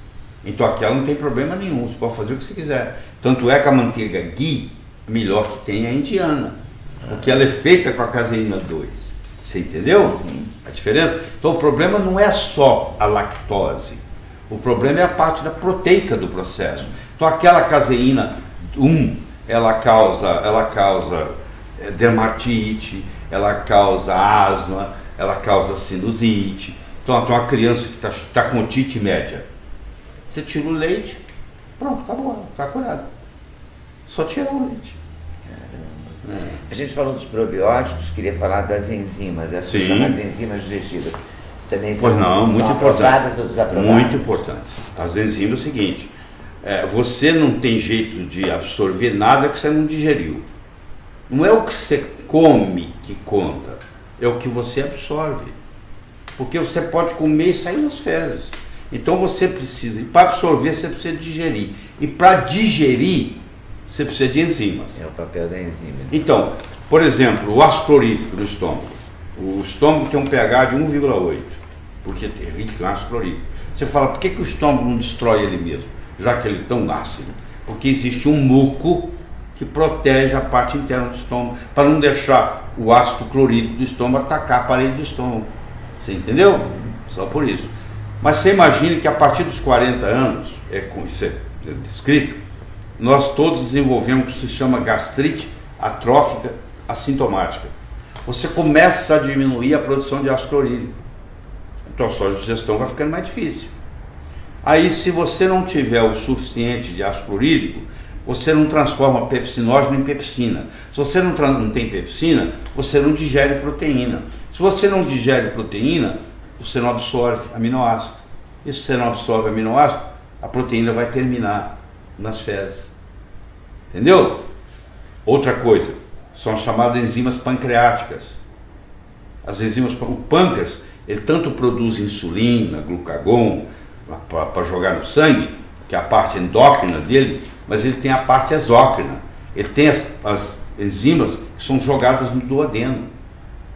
Então aquela não tem problema nenhum, você pode fazer o que você quiser. Tanto é que a manteiga ghee, melhor que tem é a indiana, porque ela é feita com a caseína 2. Você entendeu a diferença? Então o problema não é só a lactose, o problema é a parte da proteica do processo. Então aquela caseína 1, ela causa dermatite, ela causa asma, ela causa sinusite. Então uma criança que está com otite média, você tira o leite, pronto, acabou, está curado. Só tirar o leite. Caramba. A gente falou dos probióticos, queria falar das enzimas, essas chamadas enzimas digestivas. Também são muito aprovadas ou desaprovadas? Muito importante. As enzimas é o seguinte, você não tem jeito de absorver nada que você não digeriu. Não é o que você come que conta, é o que você absorve. Porque você pode comer e sair nas fezes. Então você precisa, e para absorver você precisa digerir. E para digerir, você precisa de enzimas. É o papel da enzima. Então, por exemplo, o ácido clorídrico no estômago. O estômago tem um pH de 1,8, porque é rico em ácido clorídrico. Você fala, por que o estômago não destrói ele mesmo, já que ele é tão ácido? Porque existe um muco que protege a parte interna do estômago, para não deixar o ácido clorídrico do estômago atacar a parede do estômago. Você entendeu? Só por isso. Mas você imagine que a partir dos 40 anos, isso é descrito, nós todos desenvolvemos o que se chama gastrite atrófica assintomática. Você começa a diminuir a produção de ácido clorídrico. Então a sua digestão vai ficando mais difícil. Aí, se você não tiver o suficiente de ácido clorídrico, você não transforma pepsinógeno em pepsina. Se você não tem pepsina, você não digere proteína. Se você não digere proteína, você não absorve aminoácido. E se você não absorve aminoácido, a proteína vai terminar nas fezes. Entendeu? Outra coisa, são as chamadas enzimas pancreáticas. As enzimas, o pâncreas, ele tanto produz insulina, glucagon, para jogar no sangue, que é a parte endócrina dele, mas ele tem a parte exócrina. Ele tem as enzimas que são jogadas no duodeno.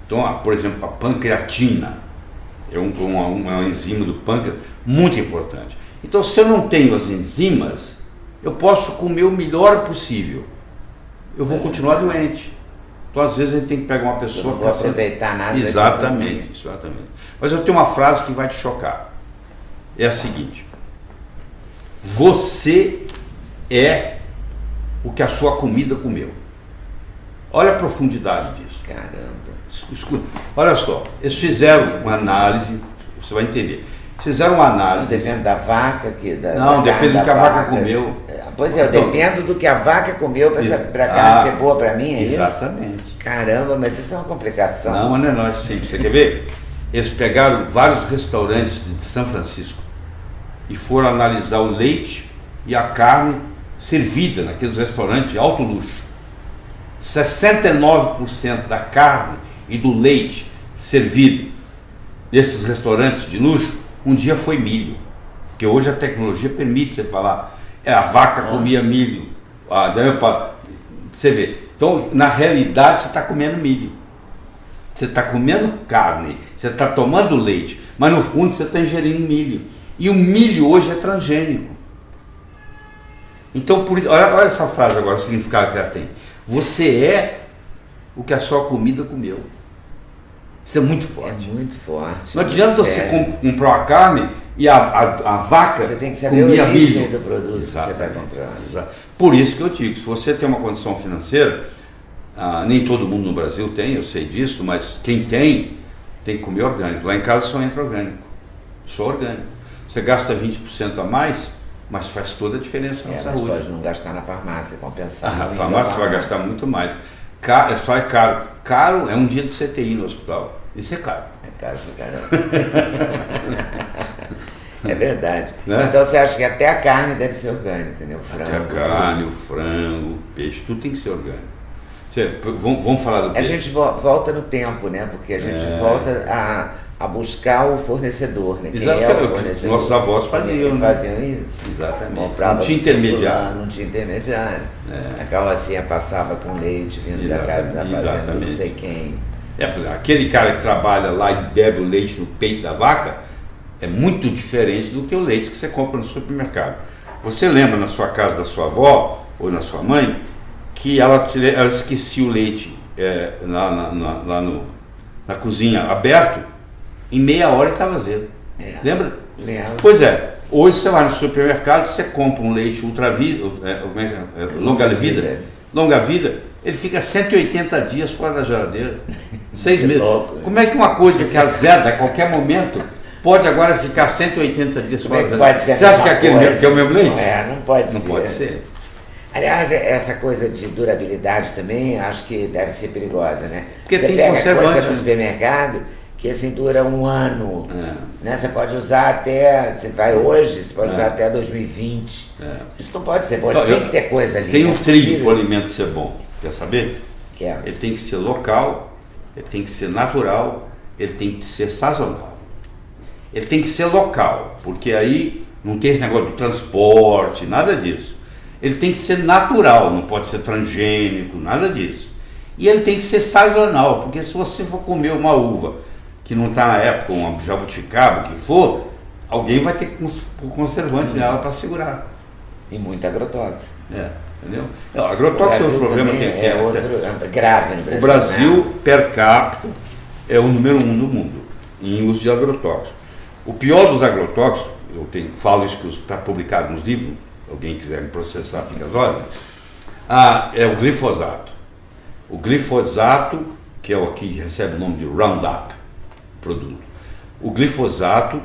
Então, por exemplo, a pancreatina é uma enzima do pâncreas muito importante. Então, se eu não tenho as enzimas, eu posso comer o melhor possível. Eu vou continuar doente. Então, às vezes, a gente tem que pegar uma pessoa... Eu não vou aproveitar nada. Exatamente. Mas eu tenho uma frase que vai te chocar. É a seguinte: você é o que a sua comida comeu. Olha a profundidade disso. Caramba. Olha só, eles fizeram uma análise, você vai entender. Fizeram uma análise. Depende da vaca Não, depende do que a vaca comeu. Pois é, eu dependo do que a vaca comeu para a carne ser boa para mim, é exatamente. Isso? Caramba, mas isso é uma complicação. Não é simples. Você quer ver? Eles pegaram vários restaurantes de São Francisco e foram analisar o leite e a carne servida naqueles restaurantes de alto luxo. 69% da carne e do leite servido nesses restaurantes de luxo um dia foi milho. Porque hoje a tecnologia permite você falar, a vaca comia milho. Você vê. Então, na realidade, você está comendo milho. Você está comendo carne, você está tomando leite, mas no fundo você está ingerindo milho. E o milho hoje é transgênico. Então, por isso, olha essa frase agora, o significado que ela tem. Você é o que a sua comida comeu. Isso é muito forte. É muito forte. Não adianta você comprar uma carne e a vaca você tem que saber comia a origem milho do produto que você vai comprar. Exato. Por isso que eu digo, se você tem uma condição financeira, nem todo mundo no Brasil tem, eu sei disso, mas quem tem que comer orgânico. Lá em casa só entra orgânico. Só orgânico. Você gasta 20% a mais, mas faz toda a diferença na saúde. Mas pode não gastar na farmácia, compensar. A farmácia vai gastar muito mais. Só é caro. Caro é um dia de CTI no hospital. Isso é caro. É caro pra caramba. É verdade. Né? Então você acha que até a carne deve ser orgânica, né? O frango. Até a carne, o frango, o peixe, tudo tem que ser orgânico. Vamos falar do peixe. A gente volta no tempo, né? Porque a gente volta a buscar o fornecedor, né? Exato, é o fornecedor? Nossos avós faziam, né? Faziam isso. Exatamente. Não tinha intermediário. Não tinha intermediário. A carrocinha passava com leite vindo da fazenda, não sei quem. Aquele cara que trabalha lá e bebe o leite no peito da vaca é muito diferente do que o leite que você compra no supermercado. Você lembra na sua casa da sua avó ou na sua mãe que ela esquecia o leite lá na cozinha aberto, em meia hora ele estava azedo. Lembra? Lembro. Pois é, hoje você vai no supermercado, você compra um leite longa vida, ele fica 180 dias fora da geladeira, 6 meses. Como é que uma coisa que azeda a qualquer momento pode agora ficar 180 dias fora da geladeira? Você acha que é o mesmo leite? Não pode ser. Não pode ser. Aliás, essa coisa de durabilidade também, acho que deve ser perigosa, né? Porque você tem pega conservante coisa no supermercado que assim dura 1 ano, né? Você pode usar até, você vai hoje, você pode usar até 2020. Isso não pode ser bom, tem que ter coisa ali. Tem um trilho para o alimento ser bom, quer saber? Quero. Ele tem que ser local, ele tem que ser natural, ele tem que ser sazonal. Ele tem que ser local, porque aí não tem esse negócio do transporte, nada disso. Ele tem que ser natural, não pode ser transgênico, nada disso. E ele tem que ser sazonal, porque se você for comer uma uva que não está na época, uma jabuticaba, o que for, alguém vai ter conservante nela para segurar. E muito agrotóxico. Entendeu? Agrotóxico é outro problema que é outro grave no Brasil. O Brasil, per capita, é o número 1 do mundo em uso de agrotóxicos. O pior dos agrotóxicos, falo isso que está publicado nos livros, alguém quiser me processar, fica às ordens, é o glifosato. O glifosato, que é o que recebe o nome de Roundup, produto. O glifosato,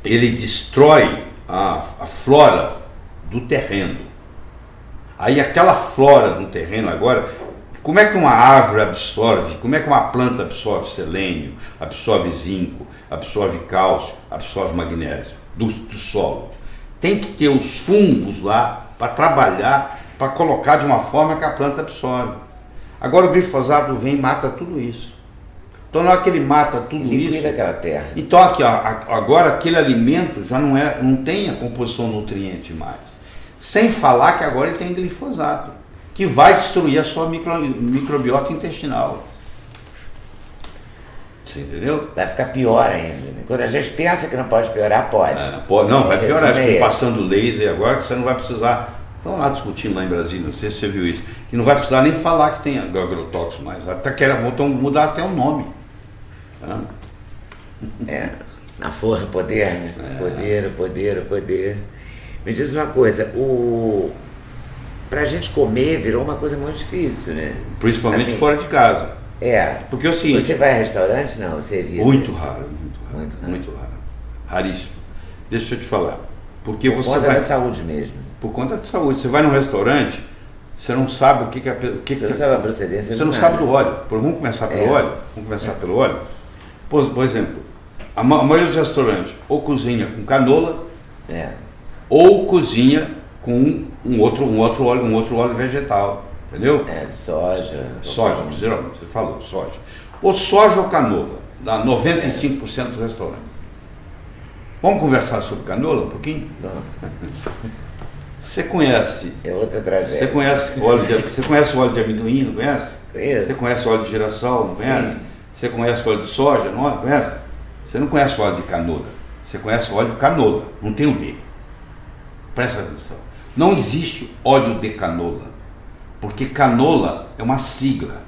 ele destrói a flora do terreno. Aí aquela flora do terreno agora, como é que uma árvore absorve, como é que uma planta absorve selênio, absorve zinco, absorve cálcio, absorve magnésio do solo? Tem que ter os fungos lá para trabalhar, para colocar de uma forma que a planta absorve. Agora o glifosato vem e mata tudo isso. Então na hora que ele mata tudo isso, aquela terra. Então aqui, agora aquele alimento já não tem a composição nutriente mais. Sem falar que agora ele tem glifosato, que vai destruir a sua microbiota intestinal. Você entendeu? Vai ficar pior ainda. Né? Quando a gente pensa que não pode piorar, pode. Não, vai piorar. Acho que passando laser agora, que você não vai precisar. Estão lá discutindo lá em Brasília, não sei se você viu isso. Que não vai precisar nem falar que tem agrotóxico mais. Até querem mudar até o nome. Tá? Na forra, poder, né? Poder. Me diz uma coisa, pra gente comer virou uma coisa muito difícil, né? Principalmente assim, fora de casa. Porque é o seguinte. Você vai a restaurante? Não, você evita. Muito raro. Raríssimo. Deixa eu te falar. Porque por conta da saúde mesmo. Por conta da saúde. Você vai num restaurante, você não sabe o que é. Você não sabe a procedência. Você não sabe do óleo. Vamos começar pelo óleo? Pelo óleo. Por exemplo, a maioria dos restaurantes ou cozinha com canola, ou cozinha com um outro óleo vegetal. Entendeu? Soja. Geralmente, você falou, soja. Ou soja ou canola, dá 95% dos restaurantes. Vamos conversar sobre canola um pouquinho? Não. Você conhece? É outra tragédia. Você conhece o óleo de amendoim, não conhece? Conheço. Você conhece o óleo de girassol, não conhece? Sim. Você conhece o óleo de soja, não conhece? Você não conhece o óleo de canola. Você conhece o óleo de canola, não tem o D. Presta atenção. Não existe óleo de canola. Porque canola é uma sigla.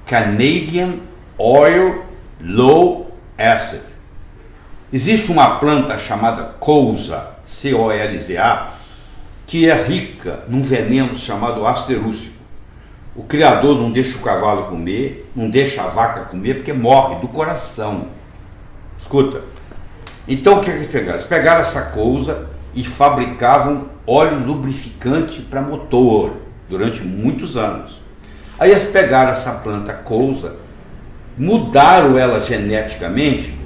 Canadian Oil Low Acid. Existe uma planta chamada colza, C-O-L-Z-A, que é rica num veneno chamado asterúcico. O criador não deixa o cavalo comer, não deixa a vaca comer, porque morre do coração. Escuta. Então o que eles pegaram? Eles pegaram essa colza e fabricavam óleo lubrificante para motor durante muitos anos. Aí eles pegaram essa planta colza, mudaram ela geneticamente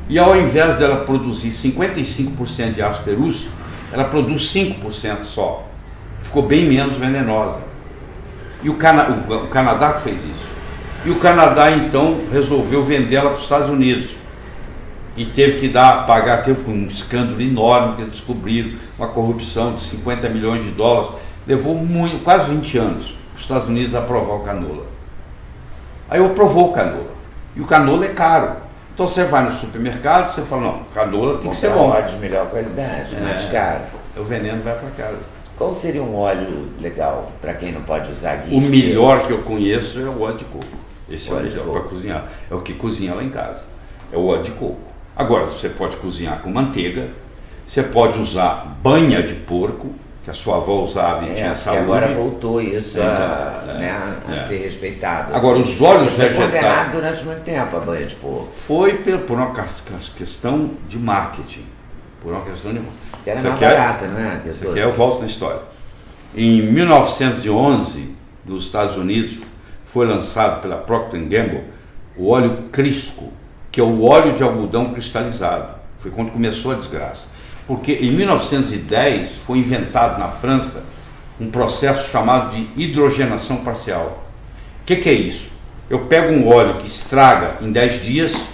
e ao invés dela produzir 55% de asterúcico, ela produz 5% só. Ficou bem menos venenosa. E o Canadá que fez isso. E o Canadá então resolveu vender ela para os Estados Unidos. E teve que teve um escândalo enorme que eles descobriram, uma corrupção de 50 milhões de dólares. Levou quase 20 anos para os Estados Unidos aprovar o canola. Aí aprovou o canola. E o canola é caro. Então você vai no supermercado e você fala, não, canola tem que ser bom. Óleo de melhor qualidade, mais caro. O veneno vai para casa. Qual seria um óleo legal para quem não pode usar guia? O melhor que eu conheço é o óleo de coco. Esse é o melhor para cozinhar. É o que cozinha lá em casa. É o óleo de coco. Agora, você pode cozinhar com manteiga, você pode usar banha de porco, que a sua avó usava e tinha saúde. Agora voltou isso a ser respeitado. Agora, os óleos vegetais... Foi condenado durante muito tempo a banha de porco. Foi por uma questão de marketing. Que era mais barata, não é? Isso aqui eu volto na história. Em 1911, nos Estados Unidos, foi lançado pela Procter & Gamble o óleo Crisco, que é o óleo de algodão cristalizado. Foi quando começou a desgraça. Porque em 1910 foi inventado na França um processo chamado de hidrogenação parcial. O que é isso? Eu pego um óleo que estraga em 10 dias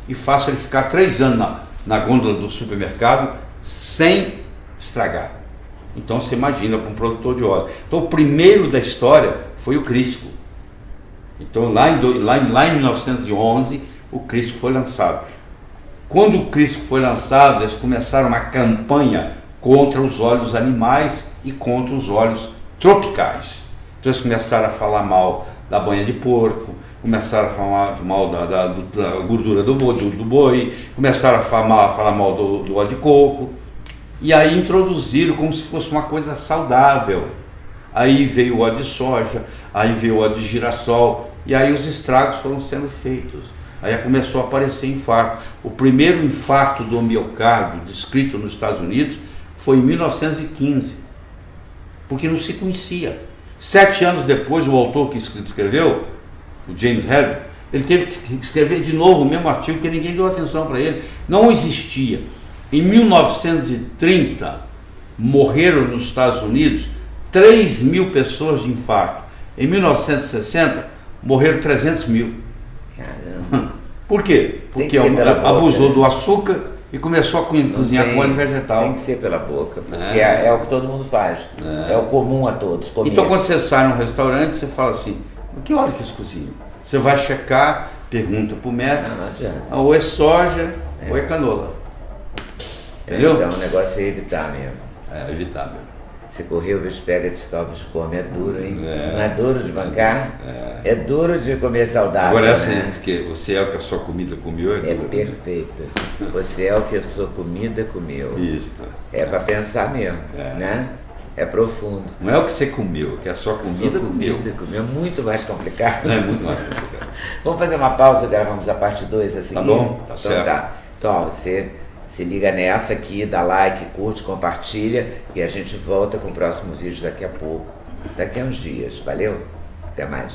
e faço ele ficar 3 anos na gôndola do supermercado sem estragar. Então você imagina para um produtor de óleo. Então o primeiro da história foi o Crisco. Então lá em 1911 o Crisco foi lançado. Quando o Crisco foi lançado, eles começaram uma campanha contra os óleos animais e contra os óleos tropicais. Então eles começaram a falar mal da banha de porco, começaram a falar mal da gordura do boi, começaram a falar mal do óleo de coco, e aí introduziram como se fosse uma coisa saudável. Aí veio o óleo de soja, aí veio o óleo de girassol, e aí os estragos foram sendo feitos. Aí começou a aparecer infarto. O primeiro infarto do miocárdio descrito nos Estados Unidos foi em 1915, porque não se conhecia. 7 anos depois, o autor que escreveu, o James Herring, ele teve que escrever de novo o mesmo artigo, porque ninguém deu atenção para ele. Não existia. Em 1930, morreram nos Estados Unidos 3 mil pessoas de infarto. Em 1960, morreram 300 mil. Caramba. Por quê? Porque abusou do açúcar e começou a cozinhar com óleo vegetal. Tem que ser pela boca, porque é o que todo mundo faz. É o comum a todos. Comer. Então quando você sai num restaurante, você fala assim, que óleo que eles cozinham? Você vai checar, pergunta por metro. Não adianta. Ou é soja, ou é canola. Entendeu? Então o negócio é evitar mesmo. É evitável. Se correr, o bicho pega, descobre, os come. É duro, hein? É. Não é duro de bancar? É duro de comer saudável. Agora, essa né? diz que o céu que a sua comida comeu é É duro. perfeito. Você é o que a sua comida comeu. Isso. É para pensar mesmo, né? É profundo. Não é o que você comeu, que a sua comida Sua comeu. comida comeu. Muito mais complicado. É muito mais complicado. Vamos fazer uma pausa e gravamos a parte 2 a seguir? Tá bom, tá então, certo. Tá. Então, ó, você se liga nessa aqui, dá like, curte, compartilha e a gente volta com o próximo vídeo daqui a pouco. Daqui a uns dias. Valeu? Até mais.